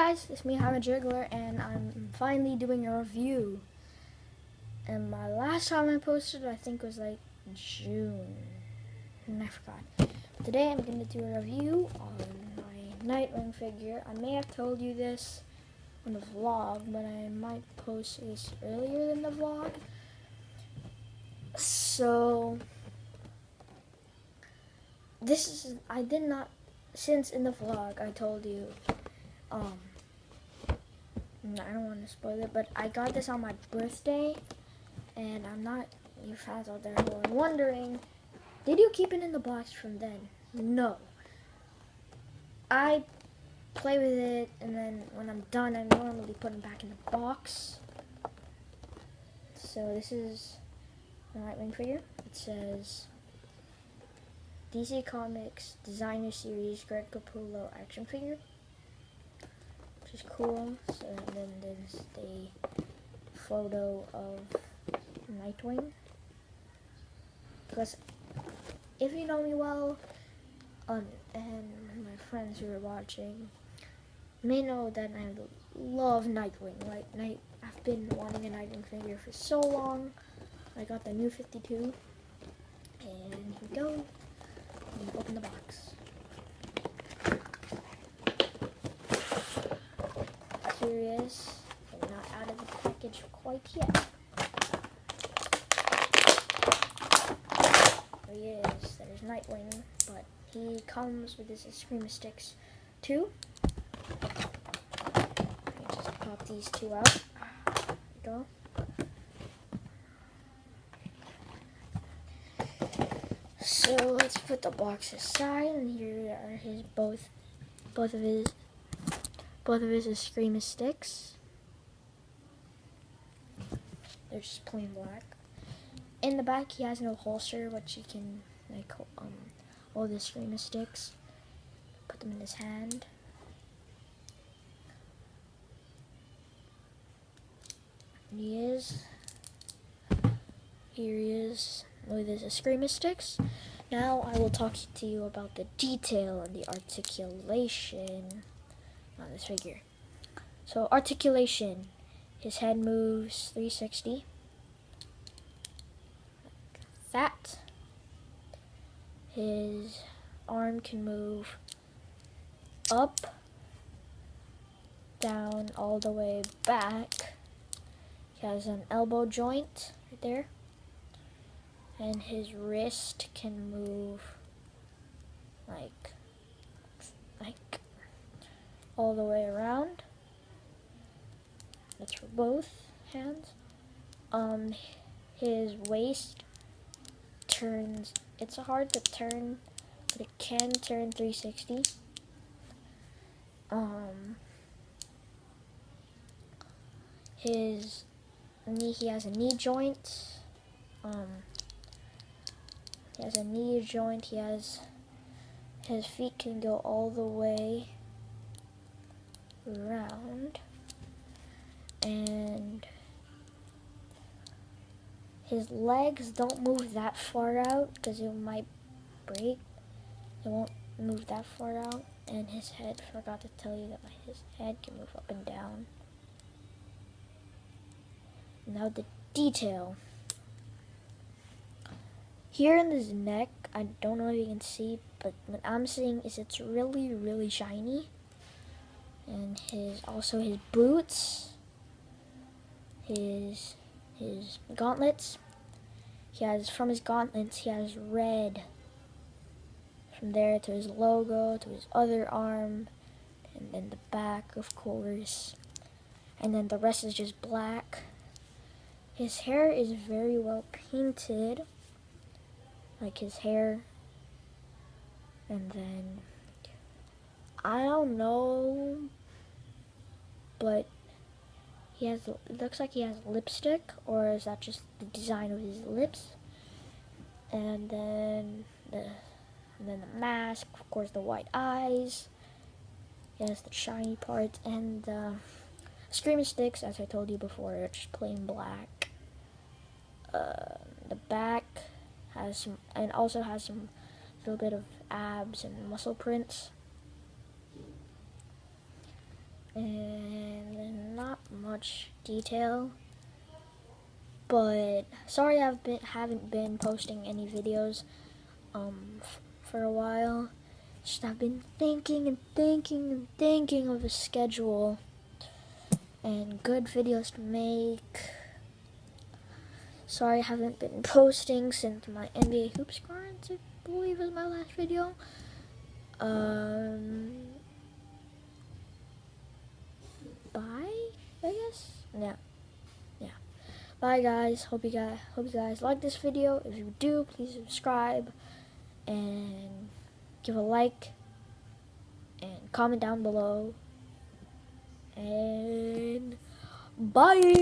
guys, it's me, Hamid Juggler, and I'm finally doing a review. And my last time I posted, I think was like June, and I forgot. Today I'm going to do a review on my Nightwing figure. I may have told you this on the vlog, but I might post this earlier than the vlog. So, I did not, since in the vlog I told you, I don't want to spoil it, but I got this on my birthday, and I'm not, you fans out there who are wondering, did you keep it in the box from then? No. I play with it, and then when I'm done, I normally put it back in the box. So this is the Nightwing figure. It says DC Comics Designer Series Greg Capullo action figure, which is cool. So then there's the photo of Nightwing. Because if you know me well, and my friends who are watching may know that I love Nightwing. Like, I've been wanting a Nightwing figure for so long. I got the new 52, and here we go. And open the box. Here he is, and not out of the package quite yet. There he is. There's Nightwing, but he comes with his Screamer Sticks too. Just pop these two out. There we go. So let's put the box aside, and here are his both of his Screamer Sticks. They're just plain black. In the back, he has no holster, which you can like all the Screamer Sticks. Put them in his hand. And here he is with his Screamer Sticks. Now I will talk to you about the detail and the articulation on this figure. So articulation, his head moves 360. Like that. His arm can move up, down, all the way back. He has an elbow joint right there. And his wrist can move like all the way around. That's for both hands. His waist turns, it's hard to turn, but it can turn 360. His knee, he has a knee joint. He has a knee joint. He has, his feet can go all the way around, and his legs don't move that far out because it might break. It won't move that far out. And his head, forgot to tell you that his head can move up and down. Now the detail. Here in his neck, I don't know if you can see, but what I'm seeing is it's really, really shiny. And also his boots, his gauntlets. He has, from his gauntlets, he has red. From there to his logo, to his other arm, and then the back, of course. And then the rest is just black. His hair is very well painted. Like his hair, and then I don't know, but he has, it looks like he has lipstick, or is that just the design of his lips? And then the mask, of course, the white eyes. He has the shiny part, and the Screamer Sticks, as I told you before, are just plain black. The back has some, and also has some little bit of abs and muscle prints. and not much detail. But sorry haven't been posting any videos for a while. Just I've been thinking and thinking and thinking of a schedule and good videos to make. Sorry I haven't been posting since my NBA Hoops Cards, I believe was my last video. Bye, I guess. Yeah. Bye guys. Hope you guys like this video. If you do, please subscribe and give a like and comment down below. And bye.